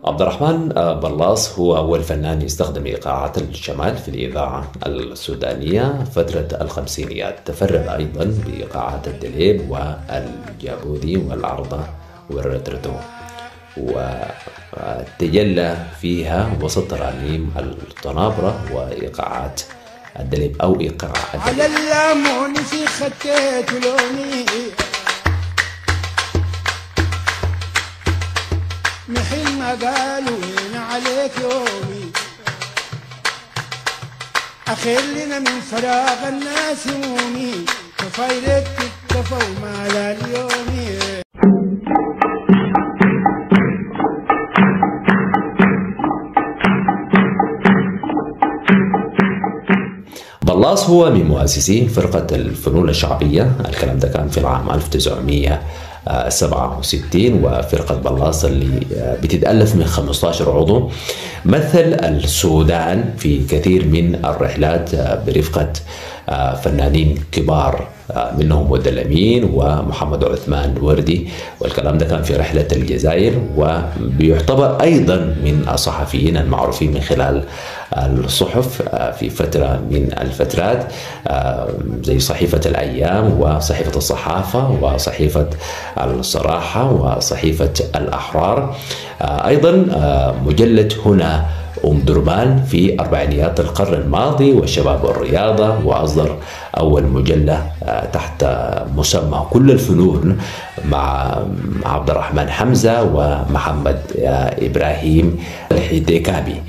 عبد الرحمن بلاص هو أول فنان يستخدم إيقاعات الشمال في الإذاعة السودانية فترة الخمسينيات. تفرد أيضا بإيقاعات الدليب والجابودي والعرضة والرترتو، وتجلى فيها وسط ترانيم الطنابرة وإيقاعات الدليب أو إيقاع الدليب. على الليمون في خديت لوني محل ما قالوا هنا عليك يومي، أخلنا من فراغ الناس يومي كفايلك تتفوا مال اليومي. بلاص هو من مؤسسي فرقة الفنون الشعبية. الكلام ده كان في العام 1967، وفرقة بلاص اللي بتتألف من 15 عضو. مثل السودان في كثير من الرحلات برفقة فنانين كبار، منهم ود الأمين ومحمد عثمان وردي، والكلام ده كان في رحلة الجزائر، وبيعتبر أيضا من الصحفيين المعروفين من خلال الصحف في فترة من الفترات، زي صحيفة الأيام وصحيفة الصحافة وصحيفة الصراحة وصحيفة الأحرار. أيضا مجلة هنا درمان في أربعينيات القرن الماضي والشباب والرياضة، وأصدر أول مجلة تحت مسمى كل الفنون مع عبد الرحمن حمزة ومحمد إبراهيم الحيديكابي.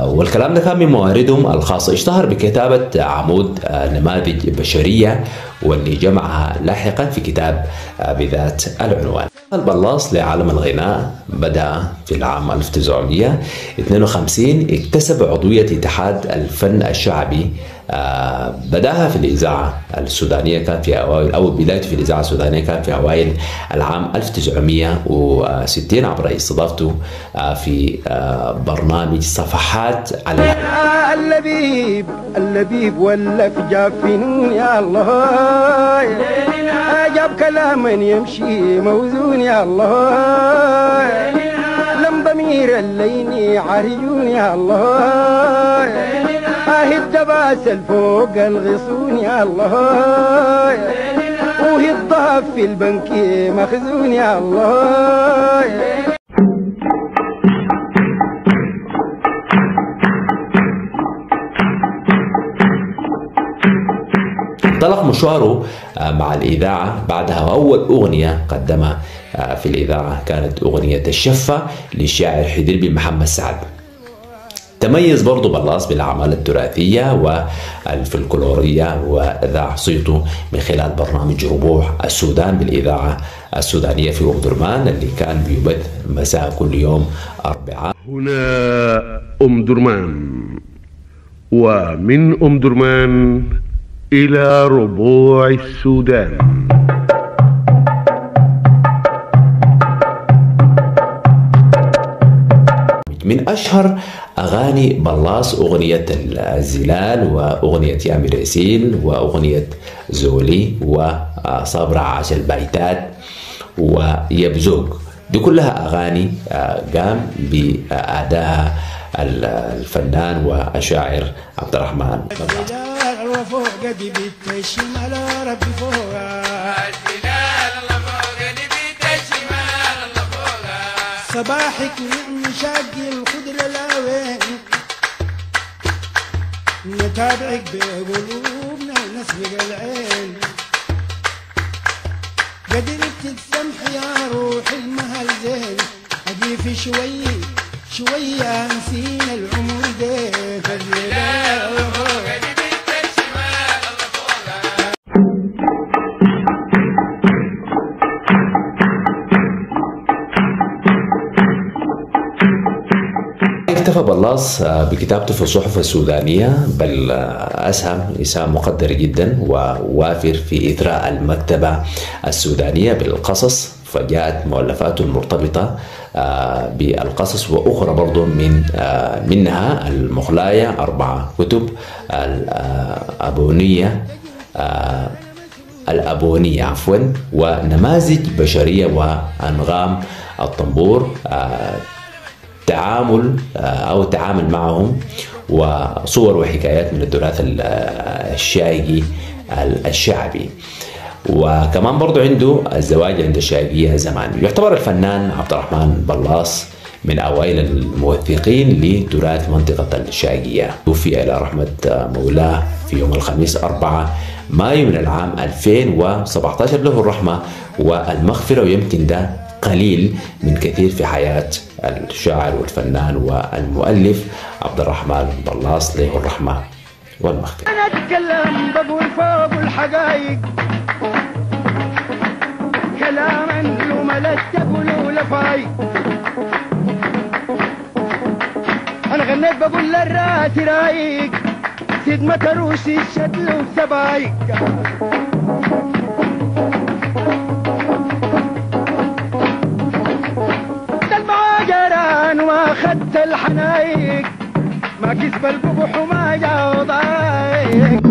والكلام ده كان من مواردهم الخاصة. اشتهر بكتابة عمود نماذج بشرية، واللي جمعها لاحقا في كتاب بذات العنوان. البلاص لعالم الغناء بدأ في العام 1952، اكتسب عضوية اتحاد الفن الشعبي. بدأها في الإذاعة السودانية، كان في أوائل بدايته في الإذاعة السودانية كان في أوائل العام 1960 عبر استضافته في برنامج صفحات على اللبيب ولا في جافين يا الله، أجاب كلام يمشي موزون يا الله، لم بمير الليني عريون يا الله، الدباس الفوق الغصون يا الله، وهي الضعف في البنك مخزون يا الله. انطلق مشواره مع الإذاعة بعدها، أول أغنية قدمها في الإذاعة كانت أغنية الشفة للشاعر حدير بن محمد سعد. تميز برضو بلاص بالأعمال التراثية والفلكلورية، وذاع صيته من خلال برنامج ربوع السودان بالإذاعة السودانية في درمان، اللي كان بيبث مساء كل يوم أربعاء. هنا درمان، ومن درمان إلى ربوع السودان. من أشهر أغاني بلاص أغنية الزلال، وأغنية يامر ياسين، وأغنية زولي، وصابرة عاش البيتات، ويبزوق. دي كلها أغاني قام بأداءها الفنان والشاعر عبد الرحمن بلاص. صباحك نعم شاقي الخضرة لاوين، نتابعك بقلوبنا نسبق العين، قدرت تسمح يا روح المهل زين، أجيف شوي شوية نسينا العمر ديك الليلة. احتفى بلاص بكتابته في الصحف السودانية، بل أسهم إسهام مقدر جدا ووافر في إثراء المكتبة السودانية بالقصص، فجاءت مؤلفاته المرتبطة بالقصص وأخرى برضو منها المخلاية 4 كتب، الأبونية ونماذج بشرية وأنغام الطنبور، تعامل معهم، وصور وحكايات من التراث الشايقي الشعبي. وكمان برضو عنده الزواج عند الشايقية زمان. يعتبر الفنان عبد الرحمن بلاص من أوائل الموثقين لتراث منطقة الشايقية. توفي إلى رحمة مولاه في يوم الخميس 4 مايو من العام 2017، له الرحمة والمغفرة، ويمكن ده قليل من كثير في حياة الشاعر والفنان والمؤلف عبد الرحمن بلاص، له الرحمة والمغفرة. أنا أتكلم بقول فوق الحقايق كلاما لو ملت تقولوا لفايق. أنا غنيت بقول للرات رايق سيد متروسي الشدل وسبايق. وما أخذت الحنايق ما كسب القبح وما جا ضايق.